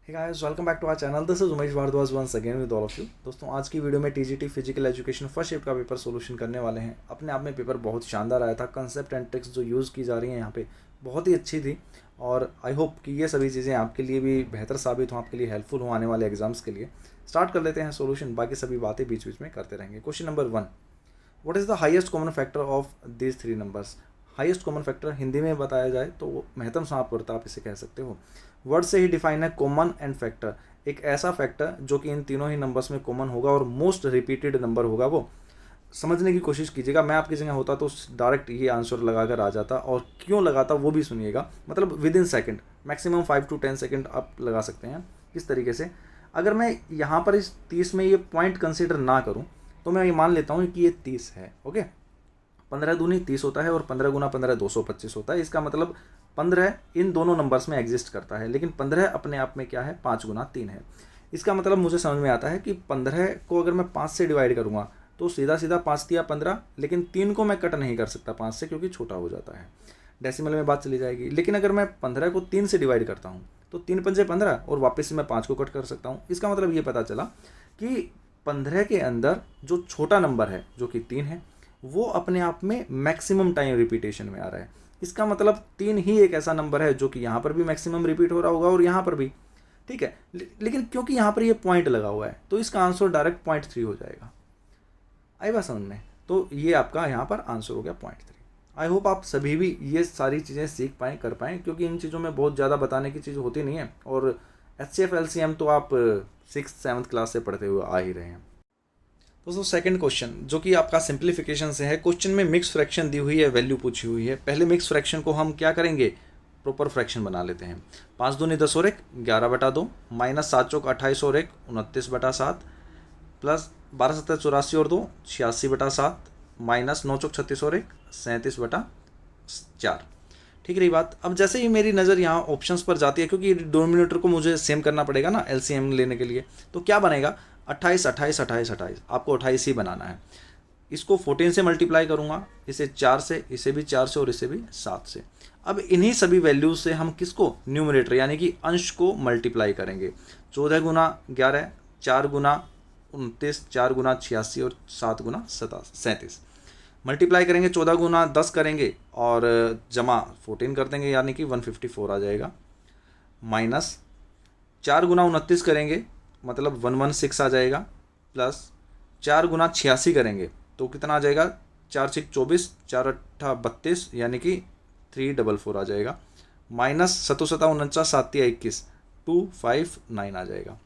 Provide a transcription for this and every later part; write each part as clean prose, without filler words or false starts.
Hey guys, welcome back to our channel. This is Umesh Bhardwaj once again with all of you. दोस्तों, आज की video में TGT physical education first shift का paper solution करने वाले हैं। अपने आप में पेपर बहुत शानदार आया था। कंसेप्ट एंड ट्रिक्स जो यूज़ की जा रही हैं यहाँ पे बहुत ही अच्छी थी और आई होप कि ये सभी चीज़ें आपके लिए भी बेहतर साबित हों, आपके लिए हेल्पफुल हो आने वाले एग्जाम्स के लिए। स्टार्ट कर लेते हैं सोल्यूशन, बाकी सभी बातें बीच बीच में करते रहेंगे। Question number 1, what is the highest common factor of these three numbers. Highest common factor Hindi में बताया जाए तो महत्तम समापवर्ता आप इसे कह सकते हो। वर्ड से ही डिफाइन है कॉमन एंड फैक्टर, एक ऐसा फैक्टर जो कि इन तीनों ही नंबर्स में कॉमन होगा और मोस्ट रिपीटेड नंबर होगा। वो समझने की कोशिश कीजिएगा। मैं आपकी जगह होता तो डायरेक्ट ये आंसर लगाकर आ जाता, और क्यों लगाता वो भी सुनिएगा। मतलब with in second, maximum 5 to 10 second आप लगा सकते हैं। किस तरीके से, अगर मैं यहाँ पर इस 30 में ये पॉइंट कंसिडर ना करूँ तो मैं ये मान लेता हूँ कि ये 30 है। ओके, 15 दूनी 30 होता है और 15 गुना 15 225 होता है। इसका मतलब 15 इन दोनों नंबर्स में एग्जिस्ट करता है, लेकिन 15 अपने आप में क्या है, 5 गुना 3 है। इसका मतलब मुझे समझ में आता है कि 15 को अगर मैं 5 से डिवाइड करूँगा तो सीधा सीधा 5 दिया 15, लेकिन 3 को मैं कट नहीं कर सकता 5 से, क्योंकि छोटा हो जाता है, डेसिमल में बात चली जाएगी। लेकिन अगर मैं 15 को 3 से डिवाइड करता हूँ तो 3 पंजे 15 और वापस से मैं 5 को कट कर सकता हूँ। इसका मतलब ये पता चला कि 15 के अंदर जो छोटा नंबर है जो कि 3 है, वो अपने आप में मैक्सिमम टाइम रिपीटेशन में आ रहा है। इसका मतलब 3 ही एक ऐसा नंबर है जो कि यहाँ पर भी मैक्सिमम रिपीट हो रहा होगा और यहाँ पर भी। ठीक है, लेकिन क्योंकि यहाँ पर ये पॉइंट लगा हुआ है तो इसका आंसर डायरेक्ट 0.3 हो जाएगा। आई बात समझ में? तो ये आपका यहाँ पर आंसर हो गया 0.3। आई होप आप सभी भी ये सारी चीज़ें सीख पाएँ, कर पाएँ, क्योंकि इन चीज़ों में बहुत ज़्यादा बताने की चीज़ होती नहीं है। और HCF LCM तो आप 6th-7th क्लास से पढ़ते हुए आ ही रहे हैं। दोस्तों, सेकंड क्वेश्चन जो कि आपका सिंप्लीफिकेशन से है। क्वेश्चन में मिक्स फ्रैक्शन दी हुई है, वैल्यू पूछी हुई है। पहले मिक्स फ्रैक्शन को हम क्या करेंगे, प्रॉपर फ्रैक्शन बना लेते हैं। 5 दूनी 10 और 1 11/2, माइनस 7 चौक 28 और 1 29/7, प्लस 12 7 84 और 2 86/7, माइनस 9 चौक 36 और 1 37/4। ठीक रही बात। अब जैसे ही मेरी नज़र यहाँ ऑप्शंस पर जाती है, क्योंकि डोमिनेटर को मुझे सेम करना पड़ेगा ना LCM लेने के लिए, तो क्या बनेगा, 28 28 28 28, आपको 28 ही बनाना है। इसको 14 से मल्टीप्लाई करूँगा, इसे 4 से, इसे भी 4 से और इसे भी 7 से। अब इन्हीं सभी वैल्यूज से हम किसको, न्यूमरेटर यानी कि अंश को मल्टीप्लाई करेंगे। 14 गुना 11, 4 गुना 29, 4 गुना 86 और 7 गुना 37। मल्टीप्लाई करेंगे, 14 गुना 10 करेंगे और जमा 14 कर देंगे, यानी कि 154 आ जाएगा। माइनस 4 गुना 29 करेंगे, मतलब 116 आ जाएगा। प्लस 4 गुना 86 करेंगे तो कितना आ जाएगा, 4 6 24, 4 8 32, यानी कि 344 आ जाएगा। माइनस 7 7 49, 7 21, 259 आ जाएगा।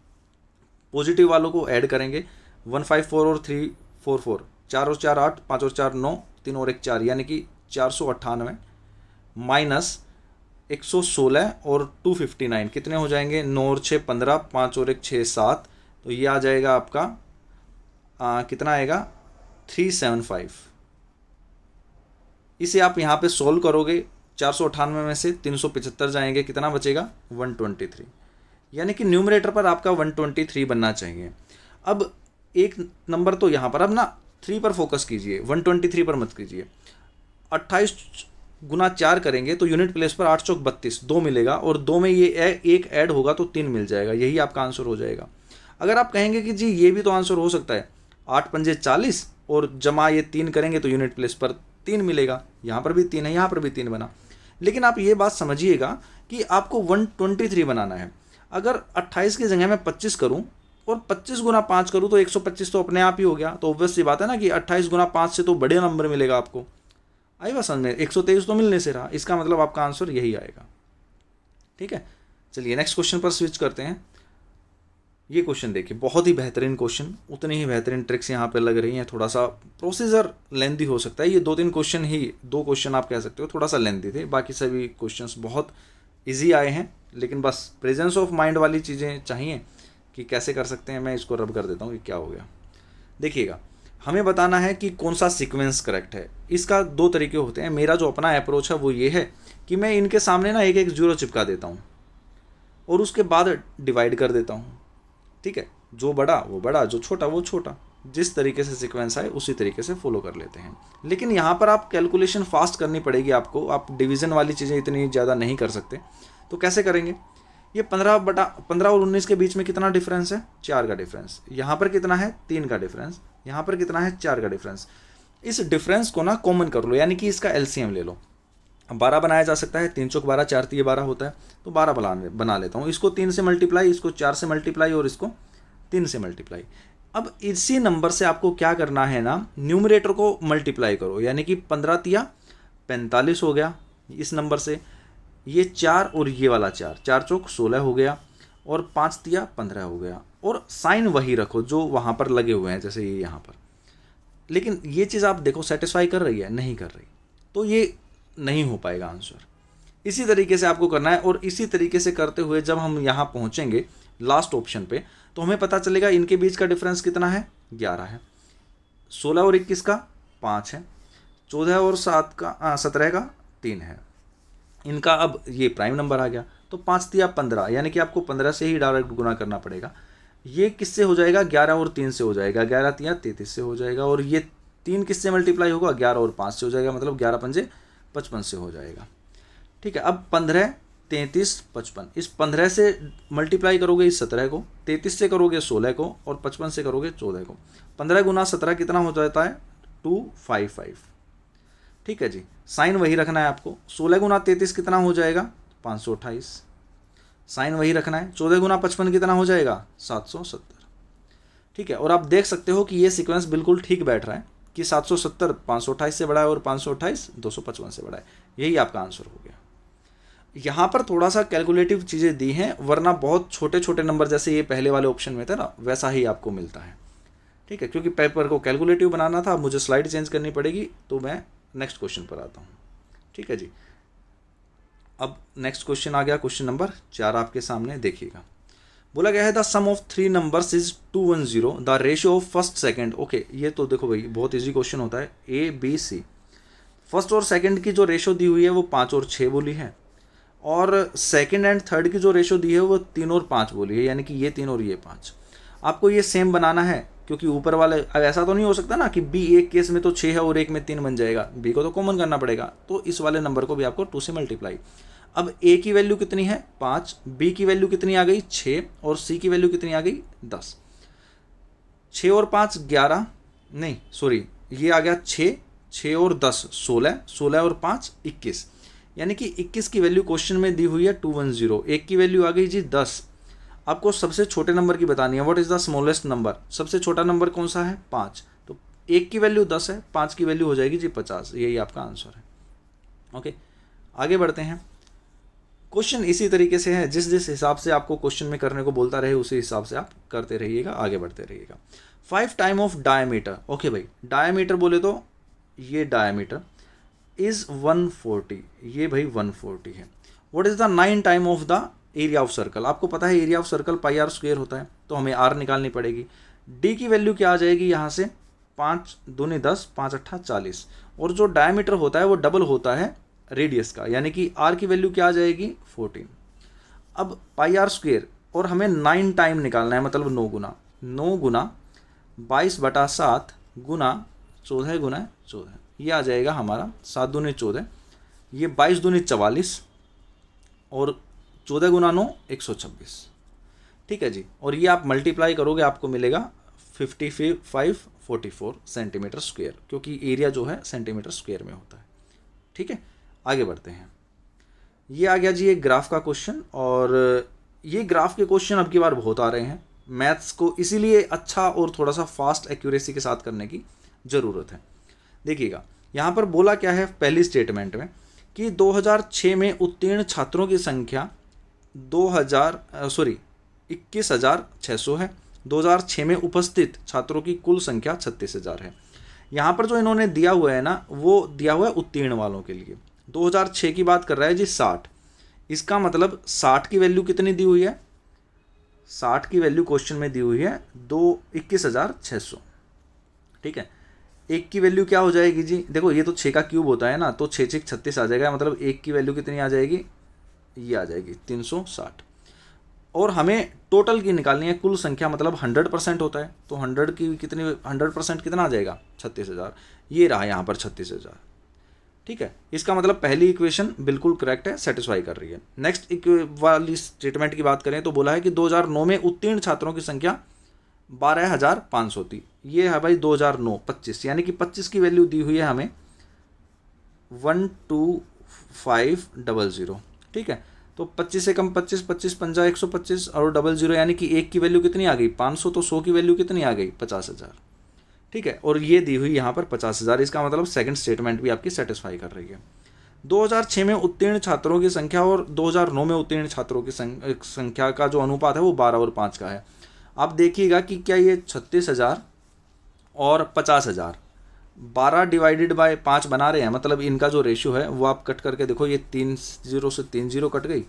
पॉजिटिव वालों को ऐड करेंगे, 154 और 344, 4 और 4 8, 5 और 4 9, 3 और 1 4, यानी कि 498, माइनस 116 और 259 कितने हो जाएंगे, 9 और 6 15, 5 और 1 6 7, तो ये आ जाएगा आपका कितना आएगा, 375। इसे आप यहाँ पे सोल्व करोगे, 498 में से 375 जाएंगे, कितना बचेगा, 123, यानी कि न्यूमरेटर पर आपका 123 बनना चाहिए। अब एक नंबर तो यहाँ पर, अब ना 3 पर फोकस कीजिए, 123 पर मत कीजिए। 28 गुना 4 करेंगे तो यूनिट प्लेस पर 8 चौक 32, 2 मिलेगा, और 2 में ये एक ऐड होगा तो 3 मिल जाएगा। यही आपका आंसर हो जाएगा। अगर आप कहेंगे कि जी ये भी तो आंसर हो सकता है, 8 पंजे 40 और जमा ये 3 करेंगे तो यूनिट प्लेस पर 3 मिलेगा। यहाँ पर भी 3 है, यहाँ पर भी 3 बना। लेकिन आप ये बात समझिएगा कि आपको 123 बनाना है। अगर 28 की जगह मैं 25 करूँ और 25 गुना 5 करूँ तो 125 तो अपने आप ही हो गया। तो ऑब्वियस सी बात है ना कि 28 गुना 5 से तो बड़े नंबर मिलेगा आपको। आई बात समझ में? 123 तो मिलने से रहा, इसका मतलब आपका आंसर यही आएगा। ठीक है, चलिए नेक्स्ट क्वेश्चन पर स्विच करते हैं। ये क्वेश्चन देखिए, बहुत ही बेहतरीन क्वेश्चन, उतनी ही बेहतरीन ट्रिक्स यहाँ पे लग रही हैं। थोड़ा सा प्रोसीजर लेंदी हो सकता है, ये 2-3 क्वेश्चन ही, 2 क्वेश्चन आप कह सकते हो थोड़ा सा लेंदी थे, बाकी सभी क्वेश्चंस बहुत इजी आए हैं। लेकिन बस प्रेजेंस ऑफ माइंड वाली चीज़ें चाहिए कि कैसे कर सकते हैं। मैं इसको रब कर देता हूँ कि क्या हो गया। देखिएगा, हमें बताना है कि कौन सा सीक्वेंस करेक्ट है। इसका 2 तरीके होते हैं। मेरा जो अपना अप्रोच है वो ये है कि मैं इनके सामने ना एक एक जीरो चिपका देता हूँ और उसके बाद डिवाइड कर देता हूँ। ठीक है, जो बड़ा वो बड़ा, जो छोटा वो छोटा, जिस तरीके से सीक्वेंस आए उसी तरीके से फॉलो कर लेते हैं। लेकिन यहाँ पर आप कैलकुलेशन फास्ट करनी पड़ेगी आपको, आप डिवीज़न वाली चीज़ें इतनी ज़्यादा नहीं कर सकते। तो कैसे करेंगे, ये 15 और 19 के बीच में कितना डिफरेंस है? 4 का डिफरेंस। यहाँ पर कितना है? 3 का डिफरेंस। यहाँ पर कितना है? 4 का डिफरेंस। इस डिफरेंस को ना कॉमन कर लो, यानी कि इसका एलसीएम ले लो। 12 बनाया जा सकता है, 3 चौक 12, 4 तिये 12 होता है, तो 12 बना लेता हूँ। इसको 3 से मल्टीप्लाई, इसको 4 से मल्टीप्लाई और इसको 3 से मल्टीप्लाई। अब इसी नंबर से आपको क्या करना है ना, न्यूमरेटर को मल्टीप्लाई करो, यानी कि 15 तिया 45 हो गया इस नंबर से, ये 4 और ये वाला 4, 4 चौक 16 हो गया, और 5 तिया 15 हो गया। और साइन वही रखो जो वहाँ पर लगे हुए हैं, जैसे ये यहाँ पर। लेकिन ये चीज़ आप देखो सेटिस्फाई कर रही है? नहीं कर रही, तो ये नहीं हो पाएगा आंसर। इसी तरीके से आपको करना है, और इसी तरीके से करते हुए जब हम यहाँ पहुँचेंगे लास्ट ऑप्शन पे, तो हमें पता चलेगा इनके बीच का डिफरेंस कितना है? 11 है। 16 और 21 का 5 है। 14 और 17 का 3 है। इनका अब ये प्राइम नंबर आ गया, तो 5 तिया 15, यानी कि आपको 15 से ही डायरेक्ट गुना करना पड़ेगा। ये किससे हो जाएगा? 11 और 3 से हो जाएगा, 11 तिया 33 से हो जाएगा, और ये 3 किससे मल्टीप्लाई होगा? 11 और 5 से हो जाएगा, मतलब 11 पंजे 55 से हो जाएगा। ठीक है, अब 15, 33, 55, इस 15 से मल्टीप्लाई करोगे इस 17 को, 33 से करोगे 16 को, और 55 से करोगे 14 को। 15 गुना 17 कितना हो जाता है? 255। ठीक है जी, साइन वही रखना है आपको। 16 गुना 33 कितना हो जाएगा? 528। साइन वही रखना है। 14 गुना 55 कितना हो जाएगा? 770। ठीक है, और आप देख सकते हो कि ये सीक्वेंस बिल्कुल ठीक बैठ रहा है कि 770 528 से बड़ा है, और 528 255 से बड़ा है। यही आपका आंसर हो गया। यहाँ पर थोड़ा सा कैलकुलेटिव चीज़ें दी हैं, वरना बहुत छोटे छोटे नंबर जैसे ये पहले वाले ऑप्शन में थे ना, वैसा ही आपको मिलता है। ठीक है, क्योंकि पेपर को कैलकुलेटिव बनाना था, मुझे स्लाइड चेंज करनी पड़ेगी, तो मैं नेक्स्ट क्वेश्चन पर आता हूँ। ठीक है जी, अब नेक्स्ट क्वेश्चन आ गया, क्वेश्चन नंबर 4 आपके सामने देखिएगा। बोला गया है the sum of 3 numbers is 210, the ratio of first second. Okay, ये तो देखो भाई बहुत इजी क्वेश्चन होता है। ए बी सी, फर्स्ट और सेकंड की जो रेशियो दी हुई है वो 5 और 6 बोली है, और सेकंड एंड थर्ड की जो रेशियो दी है वो 3 और 5 बोली है, यानी कि ये 3 और ये 5। आपको ये सेम बनाना है, क्योंकि ऊपर वाले, अब ऐसा तो नहीं हो सकता ना कि बी एक केस में तो 6 है और एक में 3 बन जाएगा, बी को तो कॉमन करना पड़ेगा, तो इस वाले नंबर को भी आपको 2 से मल्टीप्लाई। अब ए की वैल्यू कितनी है? 5, बी की वैल्यू कितनी आ गई? 6, और सी की वैल्यू कितनी आ गई? 10। 6 और 5 11, नहीं सॉरी, ये आ गया 6 और 10 16, 16 और 5 21, यानी कि 21 की वैल्यू क्वेश्चन में दी हुई है 210। एक की वैल्यू आ गई जी 10। आपको सबसे छोटे नंबर की बतानी है, what is the smallest number. सबसे छोटा नंबर कौन सा है? 5। तो एक की वैल्यू 10 है, 5 की वैल्यू हो जाएगी जी 50। यही आपका आंसर है। ओके, आगे बढ़ते हैं। क्वेश्चन इसी तरीके से है, जिस जिस हिसाब से आपको क्वेश्चन में करने को बोलता रहे उसी हिसाब से आप करते रहिएगा, आगे बढ़ते रहिएगा। 5 टाइम ऑफ डायमीटर। ओके भाई, डायमीटर बोले तो ये डायमीटर इज 140, ये भाई 140 है। What is the 9 time of the area of circle. आपको पता है area of circle pi R square होता है, तो हमें आर निकालनी पड़ेगी। डी की वैल्यू क्या आ जाएगी यहाँ से? 5 दूनी 10, 5 अट्ठा 40, और जो डायमीटर होता है वो डबल होता है रेडियस का, यानी कि आर की वैल्यू क्या आ जाएगी? 14। अब पाई आर स्क्वायर, और हमें 9 टाइम निकालना है, मतलब 9 गुना 22/7 गुना 14 गुना 14, ये आ जाएगा हमारा 7 दूनी 14, ये 22 दूनी 44, और 14 गुना 9 126। ठीक है जी, और ये आप मल्टीप्लाई करोगे आपको मिलेगा 5544 सेंटीमीटर स्क्वायर, क्योंकि एरिया जो है सेंटीमीटर स्क्वायर में होता है। ठीक है, आगे बढ़ते हैं। ये आ गया जी एक ग्राफ का क्वेश्चन, और ये ग्राफ के क्वेश्चन अब की बार बहुत आ रहे हैं। मैथ्स को इसीलिए अच्छा और थोड़ा सा फास्ट एक्यूरेसी के साथ करने की ज़रूरत है। देखिएगा, यहाँ पर बोला क्या है पहली स्टेटमेंट में कि 2006 में उत्तीर्ण छात्रों की संख्या 21,600 है। 2006 में उपस्थित छात्रों की कुल संख्या 36,000 है। यहाँ पर जो इन्होंने दिया हुआ है ना, वो दिया हुआ है उत्तीर्ण वालों के लिए। 2006 की बात कर रहा है जी 60, इसका मतलब 60 की वैल्यू कितनी दी हुई है? 60 की वैल्यू क्वेश्चन में दी हुई है 21,600। ठीक है, एक की वैल्यू क्या हो जाएगी जी? देखो ये तो 6 का क्यूब होता है ना, तो 6 6 36 आ जाएगा, मतलब एक की वैल्यू कितनी आ जाएगी? ये आ जाएगी 360। और हमें टोटल की निकालनी है, कुल संख्या मतलब 100% होता है, तो 100% कितना आ जाएगा? 36,000। ये रहा यहाँ पर 36,000। ठीक है, इसका मतलब पहली इक्वेशन बिल्कुल करेक्ट है, सेटिस्फाई कर रही है। नेक्स्ट वाली स्टेटमेंट की बात करें तो बोला है कि 2009 में उत्तीर्ण छात्रों की संख्या 12,500 थी। ये है भाई 2009 25, यानी कि 25 की वैल्यू दी हुई है हमें 12500। ठीक है, तो 25 से कम 25, 25 पंजा 125 और 00 यानी कि 1 की वैल्यू कितनी आ गई 500, तो 100 की वैल्यू कितनी आ गई 50,000। ठीक है, और ये दी हुई यहाँ पर 50,000, इसका मतलब सेकंड स्टेटमेंट भी आपकी सेटिस्फाई कर रही है। 2006 में उत्तीर्ण छात्रों की संख्या और 2009 में उत्तीर्ण छात्रों की संख्या का जो अनुपात है वो 12 और 5 का है। आप देखिएगा कि क्या ये 36,000 और 50,000 12 डिवाइडेड बाय 5 बना रहे हैं, मतलब इनका जो रेशियो है वो आप कट करके देखो, ये 3 0 से 3 0 कट गई।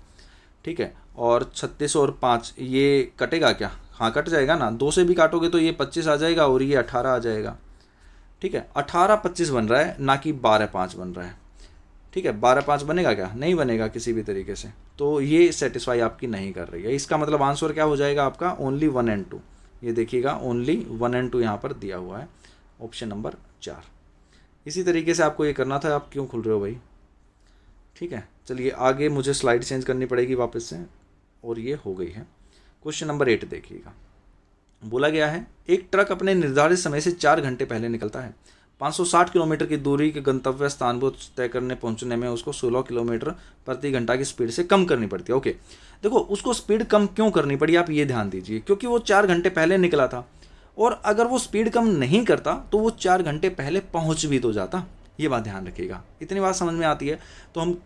ठीक है, और 36 और 5 ये कटेगा क्या, हाँ कट जाएगा ना, 2 से भी काटोगे तो ये 25 आ जाएगा और ये 18 आ जाएगा। ठीक है, 18-25 बन रहा है, ना कि 12-5 बन रहा है। ठीक है, 12-5 बनेगा क्या, नहीं बनेगा किसी भी तरीके से, तो ये सेटिस्फाई आपकी नहीं कर रही है। इसका मतलब आंसर क्या हो जाएगा आपका, ओनली 1 and 2। ये देखिएगा ओनली 1 and 2 यहाँ पर दिया हुआ है, ऑप्शन नंबर 4। इसी तरीके से आपको ये करना था, आप क्यों खुल रहे हो भाई। ठीक है, चलिए आगे मुझे स्लाइड चेंज करनी पड़ेगी वापस से, और ये हो गई है। क्वेश्चन नंबर 8 देखिएगा, बोला गया है एक ट्रक अपने निर्धारित समय से 4 घंटे पहले निकलता है। 560 किलोमीटर की दूरी के गंतव्य स्थान को तय करने पहुंचने में उसको 16 किलोमीटर प्रति घंटा की स्पीड से कम करनी पड़ती है। ओके, देखो उसको स्पीड कम क्यों करनी पड़ी, आप ये ध्यान दीजिए, क्योंकि वो 4 घंटे पहले निकला था, और अगर वो स्पीड कम नहीं करता तो वो 4 घंटे पहले पहुंच भी तो जाता। ये बात ध्यान रखिएगा, इतनी बात समझ में आती है। तो हम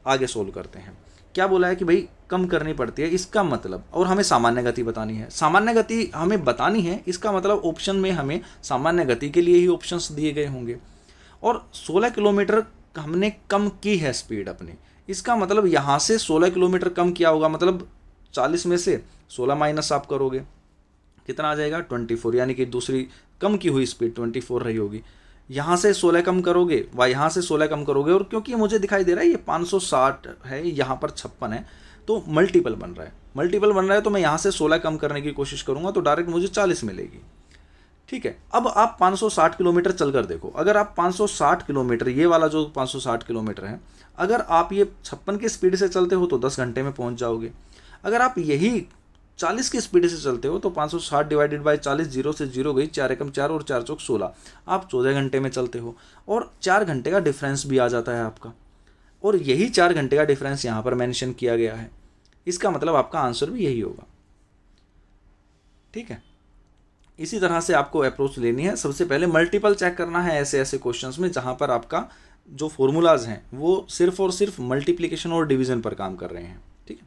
आगे सोल्व करते हैं। क्या बोला है कि भाई कम करनी पड़ती है, इसका मतलब, और हमें सामान्य गति बतानी है, सामान्य गति हमें बतानी है, इसका मतलब ऑप्शन में हमें सामान्य गति के लिए ही ऑप्शंस दिए गए होंगे। और 16 किलोमीटर हमने कम की है स्पीड अपनी, इसका मतलब यहाँ से 16 किलोमीटर कम किया होगा, मतलब 40 में से 16 माइनस आप करोगे कितना आ जाएगा 24, यानी कि दूसरी कम की हुई स्पीड 24 रही होगी। यहाँ से 16 कम करोगे व यहाँ से 16 कम करोगे, और क्योंकि मुझे दिखाई दे रहा है ये 560 है, यहाँ पर 56 है, तो मल्टीपल बन रहा है, मल्टीपल बन रहा है, तो मैं यहाँ से 16 कम करने की कोशिश करूँगा तो डायरेक्ट मुझे 40 मिलेगी। ठीक है, अब आप 560 किलोमीटर चल कर देखो, अगर आप 560 किलोमीटर, ये वाला जो 560 किलोमीटर है, अगर आप ये 56 की स्पीड से चलते हो तो 10 घंटे में पहुँच जाओगे। अगर आप यही 40 की स्पीड से चलते हो तो 560 डिवाइडेड बाई 40, 0 से 0 गई, 4 एकम 4 और 4 चौक 16, आप 14 घंटे में चलते हो, और 4 घंटे का डिफरेंस भी आ जाता है आपका, और यही 4 घंटे का डिफरेंस यहाँ पर मेंशन किया गया है। इसका मतलब आपका आंसर भी यही होगा। ठीक है, इसी तरह से आपको अप्रोच लेनी है। सबसे पहले मल्टीपल चेक करना है ऐसे ऐसे क्वेश्चंस में जहाँ पर आपका जो फॉर्मूलाज हैं वो सिर्फ और सिर्फ मल्टीप्लिकेशन और डिवीजन पर काम कर रहे हैं। ठीक है,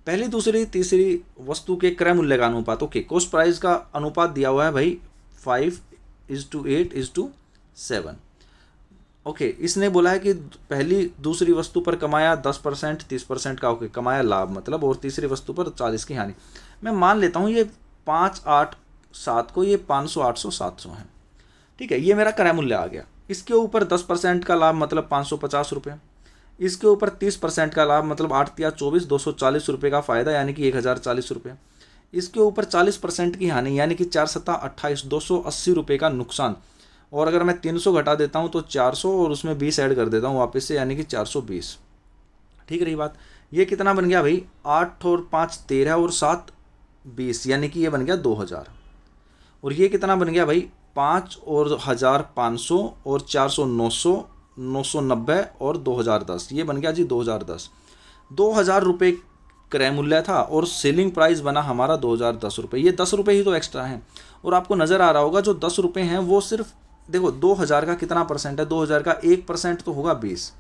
पहली दूसरी तीसरी वस्तु के क्रय मूल्य का अनुपात। ओके, कॉस्ट प्राइस का अनुपात दिया हुआ है भाई 5:8:7। ओके, इसने बोला है कि पहली दूसरी वस्तु पर कमाया 10%, 30% का ओके कमाया लाभ मतलब, और तीसरी वस्तु पर 40 की हानि। मैं मान लेता हूँ ये 5, 8, 7 को ये 500, 800, 700 है। ठीक है, ये मेरा क्रय मूल्य आ गया। इसके ऊपर 10% का लाभ मतलब 550 रुपये, इसके ऊपर 30% का लाभ मतलब 8 या 24, 240 रुपये का फ़ायदा यानी कि 1040 रुपये। इसके ऊपर 40% की हानि यानी कि 4 सत्ता 28, 280 रुपये का नुकसान। और अगर मैं 300 घटा देता हूँ तो 400 और उसमें 20 ऐड कर देता हूँ वापस से, यानी कि 420। ठीक रही बात। ये कितना बन गया भाई, 8 और 5 13 और 7 20, यानी कि ये बन गया 2000। और ये कितना बन गया भाई, 5 और 1500 और 400 900, 990 और 2010, ये बन गया जी 2010। 2000 रुपये क्रय मूल्य था और सेलिंग प्राइस बना हमारा 2010 रुपये। ये 10 रुपये ही तो एक्स्ट्रा हैं। और आपको नज़र आ रहा होगा जो 10 रुपये हैं वो सिर्फ देखो 2000 का कितना परसेंट है, 2000 का 1% तो होगा 20।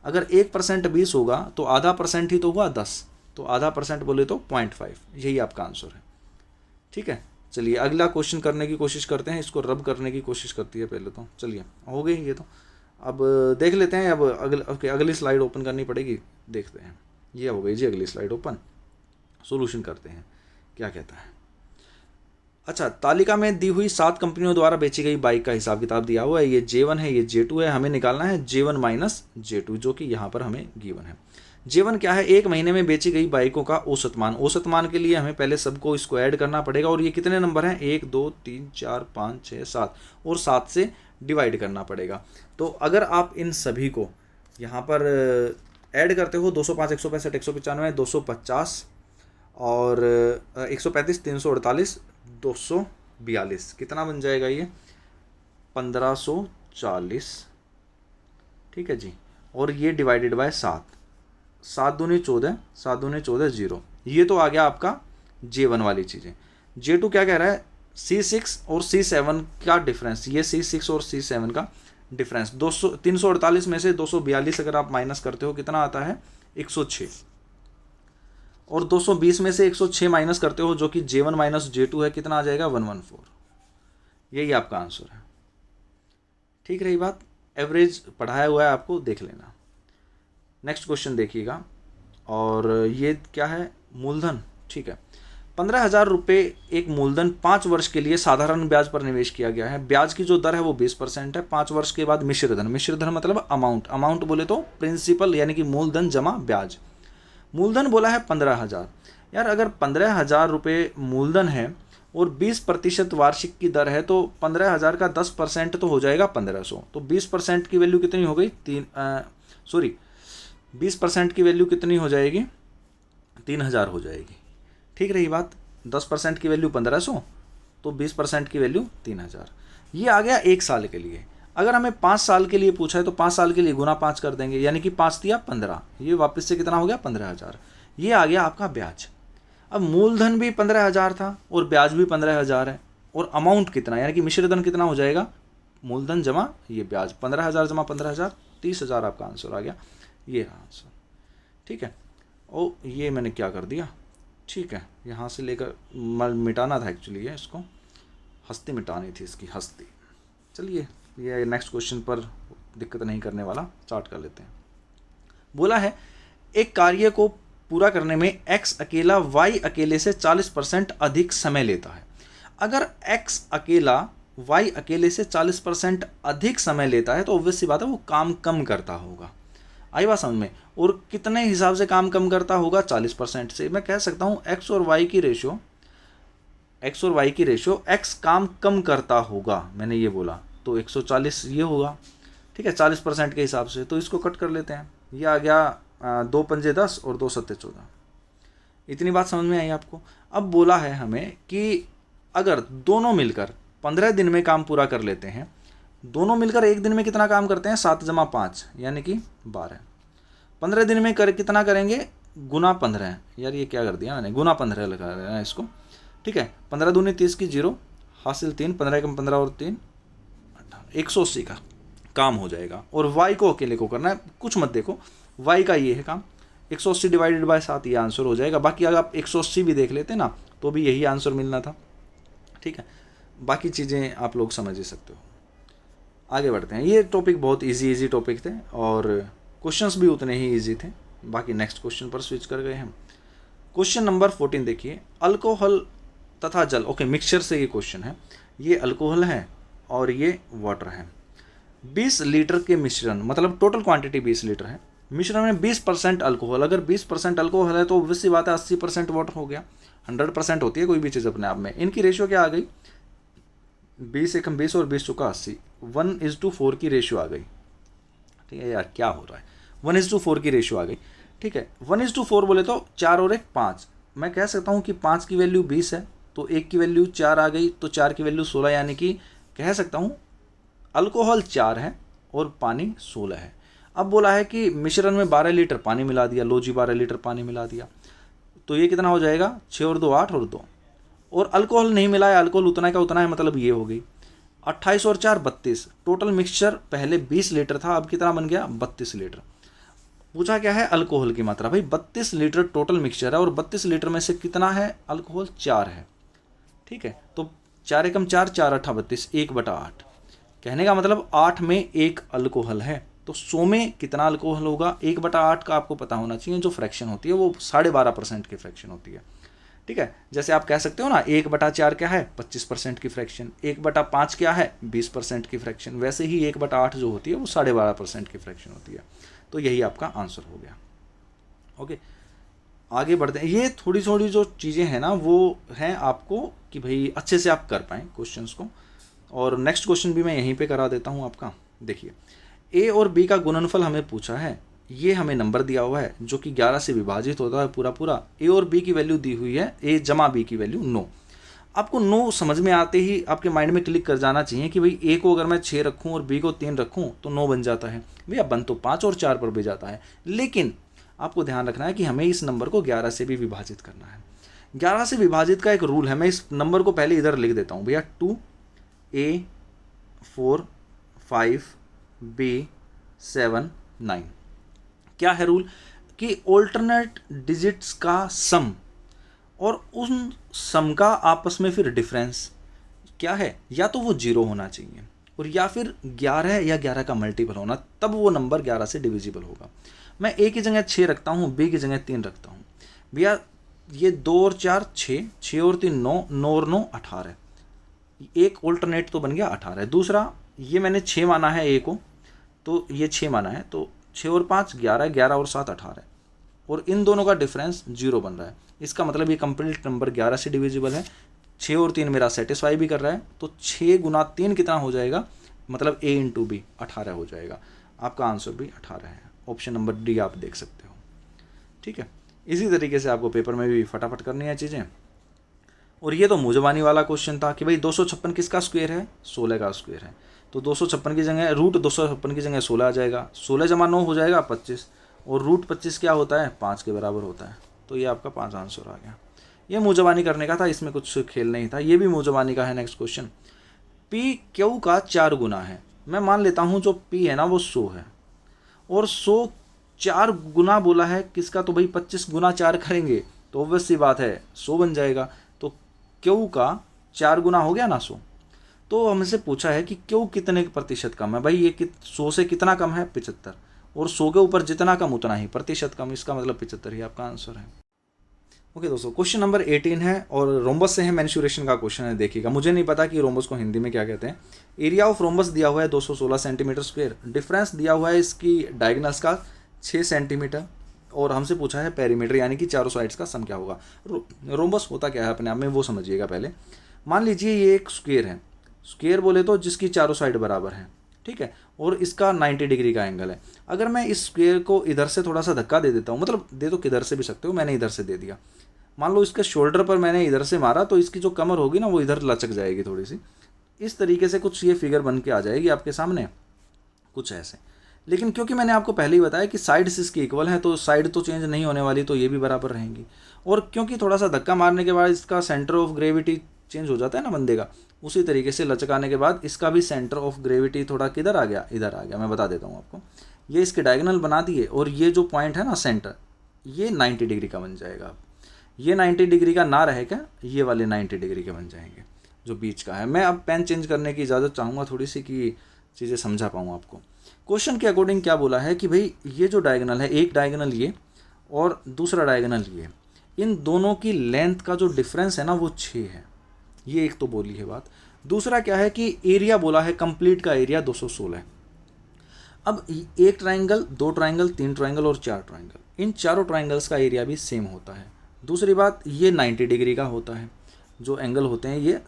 अगर 1% 20 होगा तो आधा परसेंट ही तो हुआ 10, तो आधा परसेंट बोले तो 0.5, यही आपका आंसर है। ठीक है, चलिए अगला क्वेश्चन करने की कोशिश करते हैं। इसको रब करने की कोशिश करती है पहले तो। चलिए हो गई ये तो, अब देख लेते हैं। अब अगली स्लाइड ओपन करनी पड़ेगी, देखते हैं। ये हो गई जी अगली स्लाइड ओपन, सॉल्यूशन करते हैं क्या कहता है। अच्छा, तालिका में दी हुई 7 कंपनियों द्वारा बेची गई बाइक का हिसाब किताब दिया हुआ है। ये J1 है, ये J2 है, हमें निकालना है J1 माइनस J2 जो कि यहाँ पर हमें गिवन है। J1 क्या है, एक महीने में बेची गई बाइकों का औसत मान। औसत मान के लिए हमें पहले सबको इसको ऐड करना पड़ेगा, और ये कितने नंबर हैं, 1 2 3 4 5 6 7, और 7 से डिवाइड करना पड़ेगा। तो अगर आप इन सभी को यहाँ पर ऐड करते हो, 205 165 195 250 और 135 348 242, कितना बन जाएगा ये, 1540। ठीक है जी, और ये डिवाइडेड बाय 7, 7 दूनी 14, 7 दूनी 14 0। ये तो आ गया आपका J1 वाली चीज़ें। J2 क्या कह रहा है, C6 और C7 का डिफरेंस, ये C6 और C7 का डिफरेंस 348 में से 242 अगर आप माइनस करते हो कितना आता है, 106, और 220 में से 106 माइनस करते हो जो कि J1 माइनस J2 है, कितना आ जाएगा, 114। यही आपका आंसर है। ठीक रही बात, एवरेज पढ़ाया हुआ है आपको, देख लेना। नेक्स्ट क्वेश्चन देखिएगा, और ये क्या है, मूलधन। ठीक है, 15,000 रुपये एक मूलधन 5 वर्ष के लिए साधारण ब्याज पर निवेश किया गया है। ब्याज की जो दर है वो 20% है। 5 वर्ष के बाद मिश्रधन, मिश्रधन मतलब अमाउंट, अमाउंट बोले तो प्रिंसिपल यानी कि मूलधन जमा ब्याज। मूलधन बोला है 15,000। यार अगर 15,000 रुपये मूलधन है और 20% वार्षिक की दर है, तो 15,000 का 10% तो हो जाएगा 1500। तो 20% की वैल्यू कितनी हो गई, 20% की वैल्यू कितनी हो जाएगी, 3,000 हो जाएगी। ठीक रही बात, 10% की वैल्यू 1500, तो 20% की वैल्यू 3,000। ये आ गया 1 साल के लिए। अगर हमें 5 साल के लिए पूछा है तो 5 साल के लिए गुना 5 कर देंगे, यानी कि 5 दिया 15, ये वापस से कितना हो गया, 15,000। ये आ गया आपका ब्याज। अब मूलधन भी 15,000 था और ब्याज भी 15,000 है, और अमाउंट कितना, यानी कि मिश्रधन कितना हो जाएगा, मूलधन जमा ये ब्याज, 15,000 जमा 15,000, 30,000 आपका आंसर आ गया। ये आंसर। ठीक है, ओ ये मैंने क्या कर दिया, ठीक है, यहाँ से लेकर मिटाना था एक्चुअली, ये इसको हस्ती मिटानी थी, इसकी हस्ती। चलिए ये नेक्स्ट क्वेश्चन पर दिक्कत नहीं करने वाला, स्टार्ट कर लेते हैं। बोला है एक कार्य को पूरा करने में x अकेला y अकेले से 40% अधिक समय लेता है। अगर x अकेला y अकेले से 40% अधिक समय लेता है तो ऑब्वियस सी बात है वो काम कम करता होगा। आई बात समझ में, और कितने हिसाब से काम कम करता होगा, 40% से। मैं कह सकता हूँ x और y की रेशियो x काम कम करता होगा, मैंने ये बोला, तो 140 ये होगा। ठीक है, 40% के हिसाब से, तो इसको कट कर लेते हैं। ये आ गया 2 पंजे 10 और 2 सत्ते 14। इतनी बात समझ में आई आपको। अब बोला है हमें कि अगर दोनों मिलकर 15 दिन में काम पूरा कर लेते हैं, दोनों मिलकर एक दिन में कितना काम करते हैं, 7 जमा 5 यानी कि 12। 15 दिन में कितना करेंगे, गुना 15। यार ये क्या कर दिया मैंने, गुना 15 लगा देना इसको। ठीक है, 15 दूनी 30 की 0 हासिल 3, 15 कम 15 और 3 180 का काम हो जाएगा। और y को अकेले को करना है, कुछ मत देखो, y का ये है काम, 180 डिवाइडेड बाय 7 ये आंसर हो जाएगा। बाकी अगर आप 180 भी देख लेते ना तो भी यही आंसर मिलना था। ठीक है, बाकी चीज़ें आप लोग समझ ही सकते हो। आगे बढ़ते हैं। ये टॉपिक बहुत इजी टॉपिक थे और क्वेश्चंस भी उतने ही इजी थे। बाकी नेक्स्ट क्वेश्चन पर स्विच कर गए हम। क्वेश्चन नंबर 14 देखिए, अल्कोहल तथा जल, ओके मिक्सचर से ये क्वेश्चन है। ये अल्कोहल है और ये वाटर है। 20 लीटर के मिश्रण, मतलब टोटल क्वांटिटी 20 लीटर है, मिश्रण में 20% अल्कोहल। अगर 20% अल्कोहल है तो ऑब्वियस सी बात है 80% वाटर हो गया। 100% होती है कोई भी चीज़ अपने आप में। इनकी रेशियो क्या आ गई, 20 एकम 20 और 20 चुका 80, 1:4 की रेशियो आ गई। ठीक है यार क्या हो रहा है, 1:4 की रेशियो आ गई। ठीक है, 1:4 बोले तो 4 और 1 5। मैं कह सकता हूँ कि 5 की वैल्यू 20 है तो 1 की वैल्यू 4 आ गई, तो 4 की वैल्यू 16, यानी कि कह सकता हूँ अल्कोहल 4 है और पानी 16 है। अब बोला है कि मिश्रण में 12 लीटर पानी मिला दिया, लो जी 12 लीटर पानी मिला दिया, तो ये कितना हो जाएगा, 6 और 2 8 और 2, और अल्कोहल नहीं मिला है, अल्कोहल उतना का उतना है, मतलब ये हो गई 28 और 4 32। टोटल मिक्सचर पहले 20 लीटर था, अब कितना बन गया 32 लीटर। पूछा क्या है, अल्कोहल की मात्रा। भाई 32 लीटर टोटल मिक्सचर है और 32 लीटर में से कितना है अल्कोहल, 4 है। ठीक है, तो 4 एकम 4, 4 8 32, 1/8। कहने का मतलब 8 में 1 अल्कोहल है, तो 100 में कितना अल्कोहल होगा, 1/8 का आपको पता होना चाहिए। जो फ्रैक्शन होती है वो 12.5% की फ्रैक्शन होती है। ठीक है, जैसे आप कह सकते हो ना 1/4 क्या है 25% की फ्रैक्शन, 1/5 क्या है 20% की फ्रैक्शन, वैसे ही 1/8 जो होती है वो 12.5% की फ्रैक्शन होती है। तो यही आपका आंसर हो गया। ओके, आगे बढ़ते हैं। ये थोड़ी थोड़ी जो चीज़ें हैं ना वो हैं आपको कि भाई अच्छे से आप कर पाएँ क्वेश्चंस को। और नेक्स्ट क्वेश्चन भी मैं यहीं पे करा देता हूँ आपका। देखिए, ए और बी का गुणनफल हमें पूछा है, ये हमें नंबर दिया हुआ है जो कि 11 से विभाजित होता है पूरा पूरा। ए और बी की वैल्यू दी हुई है, ए जमा बी की वैल्यू 9। आपको 9 समझ में आते ही आपके माइंड में क्लिक कर जाना चाहिए कि भाई ए को अगर मैं 6 रखूँ और बी को 3 रखूँ तो 9 बन जाता है। भैया बन तो 5 और 4 पर भी जाता है, लेकिन आपको ध्यान रखना है कि हमें इस नंबर को 11 से भी विभाजित करना है। 11 से विभाजित का एक रूल है, मैं इस नंबर को पहले इधर लिख देता हूँ भैया। 2A 4 5 B 7 9। क्या है रूल कि ऑल्टरनेट डिजिट्स का सम और उन सम का आपस में फिर डिफरेंस क्या है, या तो वो 0 होना चाहिए और या फिर 11 या 11 का मल्टीपल होना, तब वो नंबर 11 से डिविजिबल होगा। मैं ए की जगह 6 रखता हूँ, बी की जगह 3 रखता हूँ। भैया ये 2 और 4 6, 6 और 3 9, 9 और 9 18। एक ऑल्टरनेट तो बन गया 18। दूसरा, ये मैंने 6 माना है ए को, तो ये 6 माना है, तो 6 और 5 11, 11 और 7 18, और इन दोनों का डिफरेंस 0 बन रहा है। इसका मतलब ये कंप्लीट नंबर 11 से डिविजिबल है। 6 और 3 मेरा सेटिस्फाई भी कर रहा है, तो 6 गुना 3 कितना हो जाएगा, मतलब a इंटू बी 18 हो जाएगा। आपका आंसर भी 18 है। ऑप्शन नंबर डी आप देख सकते हो। ठीक है, इसी तरीके से आपको पेपर में भी फटाफट करनी है चीज़ें। और ये तो मुजबानी वाला क्वेश्चन था कि भाई 256 किसका स्क्वायर है, 16 का स्क्वायर है। तो 256 की जगह रूट 256 की जगह 16 आ जाएगा। 16 जमा 9 हो जाएगा 25, और रूट 25 क्या होता है, 5 के बराबर होता है। तो ये आपका 5 आंसर आ गया। ये मुजबानी करने का था, इसमें कुछ खेल नहीं था। ये भी मुजबानी का है। नेक्स्ट क्वेश्चन, पी क्यू का 4 गुना है। मैं मान लेता हूँ जो पी है ना वो 100 है, और 100 4 गुना बोला है किसका, तो भाई 25 गुना 4 करेंगे तो ऑब्वियस सी बात है 100 बन जाएगा। तो क्यू का 4 गुना हो गया ना 100। तो हमसे पूछा है कि क्यू कितने प्रतिशत कम है। भाई ये 100 से कितना कम है, 75, और 100 के ऊपर जितना कम उतना ही प्रतिशत कम, इसका मतलब 75 ही आपका आंसर है। ओके दोस्तों, क्वेश्चन नंबर 18 है और रोम्बस से है, मेंसुरेशन का क्वेश्चन है। देखिएगा, मुझे नहीं पता कि रोम्बस को हिंदी में क्या कहते हैं। एरिया ऑफ रोम्बस दिया हुआ है 216 सेंटीमीटर स्क्वायर। डिफरेंस दिया हुआ है इसकी डायगोनल्स का 6 सेंटीमीटर, और हमसे पूछा है पेरीमीटर यानी कि चारों साइड्स का सम क्या होगा। रोम्बस होता क्या है अपने आप में वो समझिएगा पहले। मान लीजिए ये एक स्क्वायर है, स्क्वायर बोले तो जिसकी चारों साइड बराबर है, ठीक है, और इसका 90 डिग्री का एंगल है। अगर मैं इस स्क्वायर को इधर से थोड़ा सा धक्का दे देता हूँ, मतलब दे तो किधर से भी सकते हो, मैंने इधर से दे दिया। मान लो इसके शोल्डर पर मैंने इधर से मारा, तो इसकी जो कमर होगी ना वो इधर लचक जाएगी थोड़ी सी। इस तरीके से कुछ ये फिगर बन के आ जाएगी आपके सामने, कुछ ऐसे। लेकिन क्योंकि मैंने आपको पहले ही बताया कि साइड्स इसकी इक्वल हैं, तो साइड तो चेंज नहीं होने वाली, तो ये भी बराबर रहेंगी। और क्योंकि थोड़ा सा धक्का मारने के बाद इसका सेंटर ऑफ ग्रेविटी चेंज हो जाता है ना बंदे का, उसी तरीके से लचकाने के बाद इसका भी सेंटर ऑफ ग्रेविटी थोड़ा किधर आ गया, इधर आ गया। मैं बता देता हूँ आपको, ये इसके डायगोनल बना दिए, और ये जो पॉइंट है ना सेंटर, ये 90 डिग्री का बन जाएगा। ये 90 डिग्री का ना रहेगा, ये वाले 90 डिग्री के बन जाएंगे जो बीच का है। मैं अब पेन चेंज करने की इजाज़त चाहूँगा थोड़ी सी, कि चीज़ें समझा पाऊँ आपको। क्वेश्चन के अकॉर्डिंग क्या बोला है कि भाई ये जो डायगोनल है, एक डायगोनल ये और दूसरा डायगोनल ये, इन दोनों की लेंथ का जो डिफरेंस है ना वो 6 है। ये एक तो बोली है बात। दूसरा क्या है कि एरिया बोला है, कंप्लीट का एरिया 216 है। अब एक ट्राइंगल, 2 ट्राइंगल, 3 ट्राइंगल और 4 ट्राइंगल, इन चारों ट्राइंगल्स का एरिया भी सेम होता है। दूसरी बात, ये 90 डिग्री का होता है। जो एंगल होते हैं ये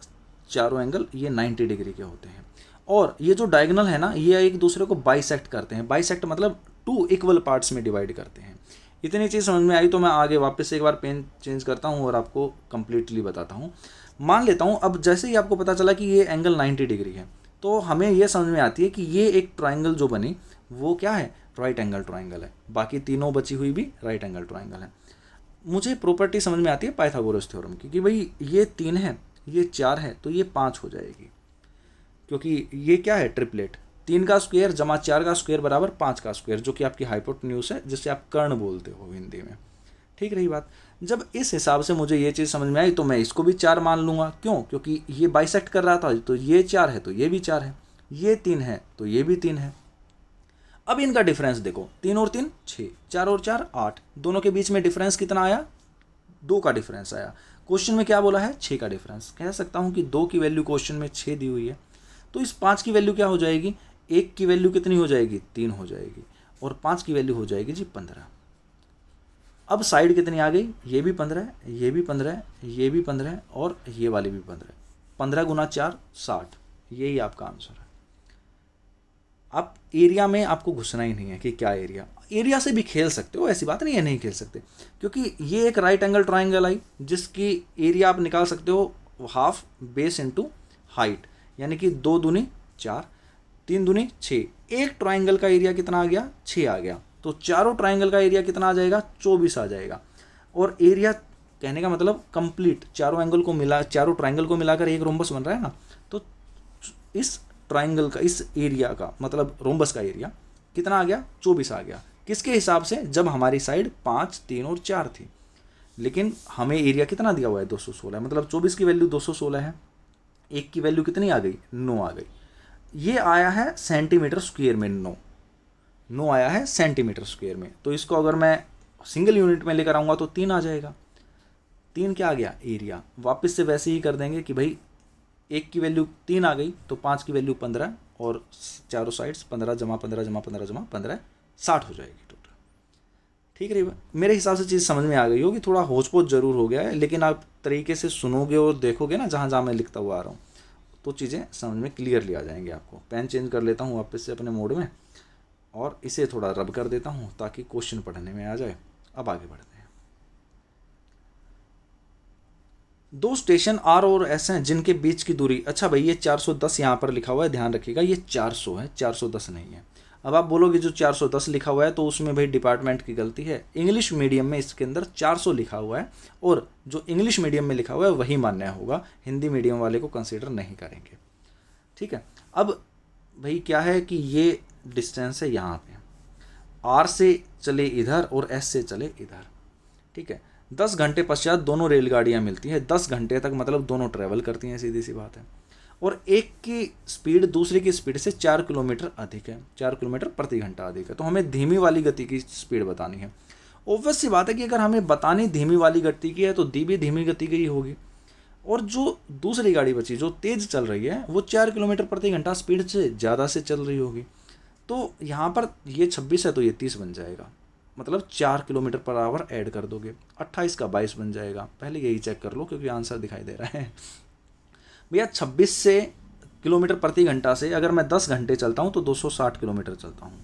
चारों एंगल ये 90 डिग्री के होते हैं। और ये जो डायगोनल है ना, ये एक दूसरे को बाइसेक्ट करते हैं। बाइसेक्ट मतलब 2 इक्वल पार्ट्स में डिवाइड करते हैं। इतनी चीज़ समझ में आई तो मैं आगे वापस से एक बार पेन चेंज करता हूँ और आपको कंप्लीटली बताता हूँ। मान लेता हूँ अब जैसे ही आपको पता चला कि ये एंगल 90 डिग्री है, तो हमें ये समझ में आती है कि ये एक ट्राइंगल जो बनी वो क्या है, राइट एंगल ट्राइंगल है। बाकी तीनों बची हुई भी राइट एंगल ट्राइंगल है। मुझे प्रॉपर्टी समझ में आती है पाइथागोरस थ्योरम की, कि भाई ये 3 है, ये 4 है, तो ये 5 हो जाएगी, क्योंकि ये क्या है, ट्रिपलेट। 3 का स्क्वायर जमा 4 का स्क्वायर बराबर 5 का स्क्वायर, जो कि आपकी हाइपोटेन्यूज है, जिसे आप कर्ण बोलते हो हिंदी में। ठीक रही बात। जब इस हिसाब से मुझे ये चीज़ समझ में आई तो मैं इसको भी 4 मान लूँगा। क्यों? क्योंकि ये बाइसेक्ट कर रहा था, तो ये 4 है तो ये भी 4 है, ये 3 है तो ये भी 3 है। अब इनका डिफरेंस देखो, 3 और 3 6, 4 और 4 8, दोनों के बीच में डिफरेंस कितना आया, 2 का डिफरेंस आया। क्वेश्चन में क्या बोला है, 6 का डिफरेंस। कह सकता हूँ कि 2 की वैल्यू क्वेश्चन में 6 दी हुई है, तो इस 5 की वैल्यू क्या हो जाएगी, 1 की वैल्यू कितनी हो जाएगी, 3 हो जाएगी, और 5 की वैल्यू हो जाएगी जी 15। अब साइड कितनी आ गई, ये भी 15 है, ये भी 15 है, ये भी 15 है और ये वाली भी 15 है। 15 गुना 4 60, यही आपका आंसर है। अब एरिया में आपको घुसना ही नहीं है कि क्या एरिया से भी खेल सकते हो, ऐसी बात नहीं है नहीं खेल सकते, क्योंकि ये एक राइट एंगल ट्राइंगल आई जिसकी एरिया आप निकाल सकते हो हाफ बेस इंटू हाइट, यानी कि 2 दूनी 4, 3 दूनी 6, एक ट्राइंगल का एरिया कितना आ गया, 6 आ गया। तो चारों ट्राइंगल का एरिया कितना आ जाएगा, 24 आ जाएगा। और एरिया कहने का मतलब कंप्लीट चारों ट्राइंगल को मिलाकर एक रोम्बस बन रहा है ना, तो इस ट्राइंगल का, इस एरिया का मतलब रोम्बस का एरिया कितना आ गया, 24 आ गया। किसके हिसाब से, जब हमारी साइड 5, 3 और 4 थी, लेकिन हमें एरिया कितना दिया हुआ है, 216, मतलब 24 की वैल्यू 216 है, एक की वैल्यू कितनी आ गई, 9 आ गई। ये आया है सेंटीमीटर स्क्वायर में, 9 आया है सेंटीमीटर स्क्वायर में। तो इसको अगर मैं सिंगल यूनिट में लेकर आऊँगा तो 3 आ जाएगा। 3 क्या आ गया, एरिया। वापस से वैसे ही कर देंगे कि भाई एक की वैल्यू 3 आ गई तो 5 की वैल्यू 15 और चारों साइड्स 15 जमा 15 जमा 15 जमा 15 60 हो जाएगी टोटल। ठीक है, मेरे हिसाब से चीज़ समझ में आ गई होगी। थोड़ा होच पोच जरूर हो गया है, लेकिन आप तरीके से सुनोगे और देखोगे ना जहाँ जहाँ मैं लिखता हुआ आ रहा हूँ, तो चीज़ें समझ में क्लियरली आ जाएंगी आपको। पेन चेंज कर लेता हूँ वापस से अपने मोड में और इसे थोड़ा रब कर देता हूँ ताकि क्वेश्चन पढ़ने में आ जाए। अब आगे बढ़ते हैं। 2 स्टेशन आर और एस हैं जिनके बीच की दूरी, अच्छा भाई ये 410 यहाँ पर लिखा हुआ है, ध्यान रखिएगा ये 400 है, 410 नहीं है। अब आप बोलोगे जो 410 लिखा हुआ है तो उसमें भाई डिपार्टमेंट की गलती है। इंग्लिश मीडियम में इसके अंदर 400 लिखा हुआ है और जो इंग्लिश मीडियम में लिखा हुआ है वही मान्य होगा, हिंदी मीडियम वाले को कंसिडर नहीं करेंगे। ठीक है, अब भाई क्या है कि ये डिस्टेंस है यहाँ पे, आर से चले इधर और एस से चले इधर। ठीक है, 10 घंटे पश्चात दोनों रेलगाड़ियाँ मिलती हैं। 10 घंटे तक मतलब दोनों ट्रैवल करती हैं, सीधी सी बात है। और एक की स्पीड दूसरे की स्पीड से 4 किलोमीटर अधिक है, 4 किलोमीटर प्रति घंटा अधिक है। तो हमें धीमी वाली गति की स्पीड बतानी है। ऑब्वियस सी बात है कि अगर हमें बतानी धीमी वाली गति की है तो दी भी धीमी गति की ही होगी। और जो दूसरी गाड़ी बची जो तेज़ चल रही है वो 4 किलोमीटर प्रति घंटा स्पीड से ज़्यादा से चल रही होगी। तो यहाँ पर ये 26 है तो ये 30 बन जाएगा, मतलब 4 किलोमीटर पर आवर ऐड कर दोगे, 28 का 22 बन जाएगा। पहले यही चेक कर लो क्योंकि आंसर दिखाई दे रहा है भैया। 26 से किलोमीटर प्रति घंटा से अगर मैं 10 घंटे चलता हूँ तो 260 किलोमीटर चलता हूँ।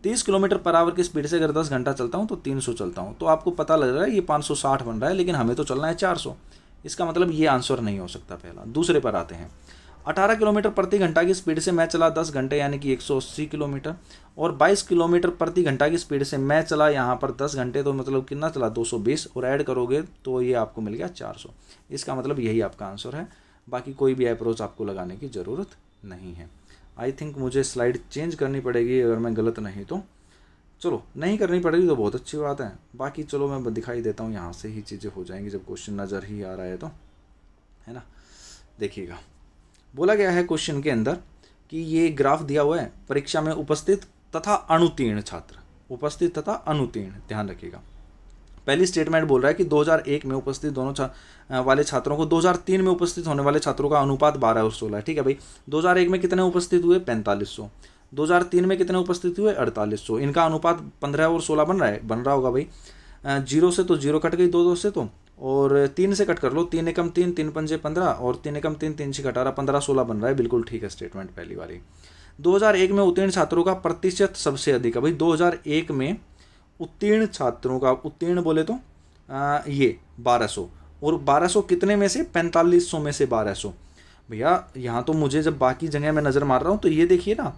30 किलोमीटर पर आवर की स्पीड से अगर 10 घंटा चलता हूँ तो 300 चलता हूँ। तो आपको पता लग रहा है ये 560 बन रहा है, लेकिन हमें तो चलना है 400। इसका मतलब ये आंसर नहीं हो सकता पहला। दूसरे पर आते हैं। 18 किलोमीटर प्रति घंटा की स्पीड से मैं चला 10 घंटे यानी कि 180 किलोमीटर, और 22 किलोमीटर प्रति घंटा की स्पीड से मैं चला यहाँ पर 10 घंटे, तो मतलब कितना चला 220, और ऐड करोगे तो ये आपको मिल गया 400। इसका मतलब यही आपका आंसर है। बाकी कोई भी अप्रोच आपको लगाने की ज़रूरत नहीं है। आई थिंक मुझे स्लाइड चेंज करनी पड़ेगी अगर मैं गलत नहीं तो। चलो नहीं करनी पड़ेगी तो बहुत अच्छी बात है। बाकी चलो मैं दिखाई देता हूँ, यहाँ से ही चीज़ें हो जाएंगी जब क्वेश्चन नज़र ही आ रहा है तो, है ना। देखिएगा, बोला गया है क्वेश्चन के अंदर कि ये ग्राफ दिया हुआ है, परीक्षा में उपस्थित तथा अनुत्तीर्ण छात्र, उपस्थित तथा अनुत्तीर्ण, ध्यान रखिएगा। पहली स्टेटमेंट बोल रहा है कि 2001 में उपस्थित दोनों वाले छात्रों को 2003 में उपस्थित होने वाले छात्रों का अनुपात 12 और 16 है। ठीक है भाई, 2001 में कितने उपस्थित हुए 4500, 2003 में कितने उपस्थित हुए 4800, इनका अनुपात 15 और 16 बन रहा होगा भाई। 0 से तो 0 कट गई, 2 से तो, और 3 से कट कर लो, 3 एकम 3, 3 पंजे 15, और 3 एकम 3, 3 छः 18, 15 16 बन रहा है। बिल्कुल ठीक है स्टेटमेंट पहली वाली। 2001 में उत्तीर्ण छात्रों का प्रतिशत सबसे अधिक है भाई। 2001 में उत्तीर्ण छात्रों का, उत्तीर्ण बोले तो ये 1200, और 1200 कितने में से 4500 में से 1200। भैया यहाँ तो मुझे जब बाकी जगह में नज़र मार रहा हूँ तो ये देखिए ना,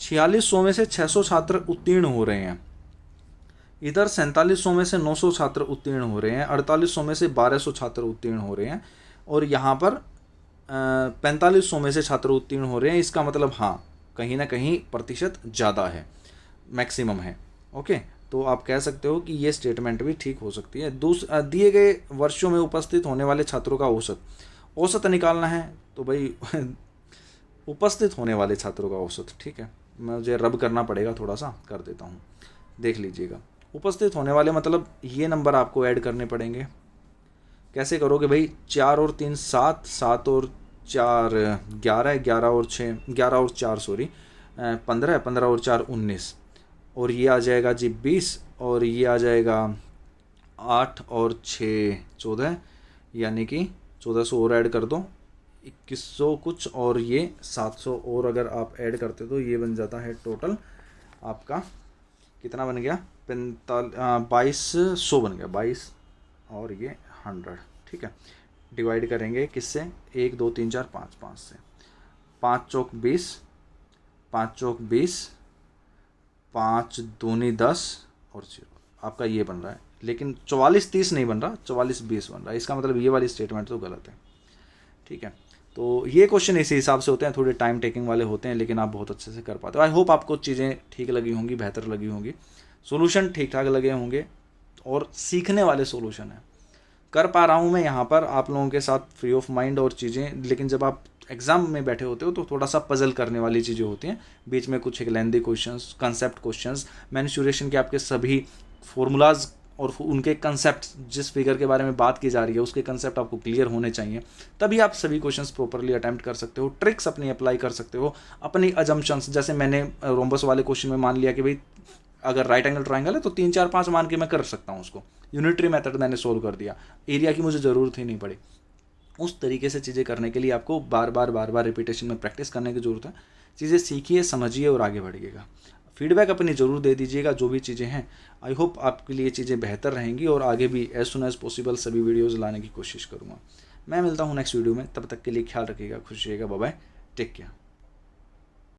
4600 में से 600 छात्र उत्तीर्ण हो रहे हैं, इधर 4700 में से 900 छात्र उत्तीर्ण हो रहे हैं, 4800 में से 1200 छात्र उत्तीर्ण हो रहे हैं, और यहाँ पर 4500 में से छात्र उत्तीर्ण हो रहे हैं। इसका मतलब हाँ, कहीं ना कहीं प्रतिशत ज़्यादा है, मैक्सिमम है। ओके, तो आप कह सकते हो कि ये स्टेटमेंट भी ठीक हो सकती है। दिए गए वर्षों में उपस्थित होने वाले छात्रों का औसत निकालना है, तो भाई उपस्थित होने वाले छात्रों का औसत। ठीक है, मुझे रब करना पड़ेगा, थोड़ा सा कर देता हूँ, देख लीजिएगा। उपस्थित होने वाले मतलब ये नंबर आपको ऐड करने पड़ेंगे। कैसे करोगे भाई, 4 और 3 7, 7 और 4 11, 11 और 6 11 और 4 सॉरी 15, 15 और 4 19, और ये आ जाएगा जी 20, और ये आ जाएगा 8 और 6 14, यानी कि 1400 और ऐड कर दो 2100 कुछ, और ये 700 और अगर आप ऐड करते तो ये बन जाता है टोटल आपका कितना बन गया 2200 बन गया 22 और ये 100। ठीक है, डिवाइड करेंगे किससे 1 2 3 4 5 5 से, 5 चौक 20, 5 चौक 20, 5 दूनी 10 और 0 आपका ये बन रहा है। लेकिन 44 30 नहीं बन रहा, 44 20 बन रहा है। इसका मतलब ये वाली स्टेटमेंट तो गलत है। ठीक है, तो ये क्वेश्चन इसी हिसाब से होते हैं, थोड़े टाइम टेकिंग वाले होते हैं, लेकिन आप बहुत अच्छे से कर पाते हो। आई होप आपको चीज़ें ठीक लगी होंगी, बेहतर लगी होंगी, सोल्यूशन ठीक ठाक लगे होंगे और सीखने वाले सोल्यूशन है। कर पा रहा हूँ मैं यहाँ पर आप लोगों के साथ फ्री ऑफ माइंड और चीज़ें, लेकिन जब आप एग्जाम में बैठे होते हो तो थोड़ा सा पजल करने वाली चीज़ें होती हैं। बीच में कुछ एक लेंदी क्वेश्चंस, कंसेप्ट क्वेश्चंस, मैन्युरेशन के आपके सभी फॉर्मूलाज और उनके कंसेप्ट, जिस फिगर के बारे में बात की जा रही है उसके कंसेप्ट आपको क्लियर होने चाहिए, तभी आप सभी क्वेश्चंस प्रॉपरली अटेम्प्ट कर सकते हो। ट्रिक्स अपनी अप्लाई कर सकते हो, अपनी अजम्पशंस, जैसे मैंने रोम्बस वाले क्वेश्चन में मान लिया कि भाई अगर राइट एंगल ट्राइंगल है तो 3 4 5 मान के मैं कर सकता हूँ उसको। यूनिटरी मेथड मैंने सोल्व कर दिया, एरिया की मुझे ज़रूरत ही नहीं पड़ी। उस तरीके से चीज़ें करने के लिए आपको बार बार रिपीटेशन में प्रैक्टिस करने की ज़रूरत है। चीज़ें सीखिए, समझिए और आगे बढ़िएगा। फीडबैक अपनी ज़रूर दे दीजिएगा जो भी चीज़ें हैं। आई होप आपके लिए चीज़ें बेहतर रहेंगी और आगे भी एज सुन एज पॉसिबल सभी वीडियोज़ लाने की कोशिश करूँगा। मैं मिलता हूँ नेक्स्ट वीडियो में, तब तक के लिए ख्याल रखिएगा, खुश रहिएगा, बाय बाय, टेक केयर।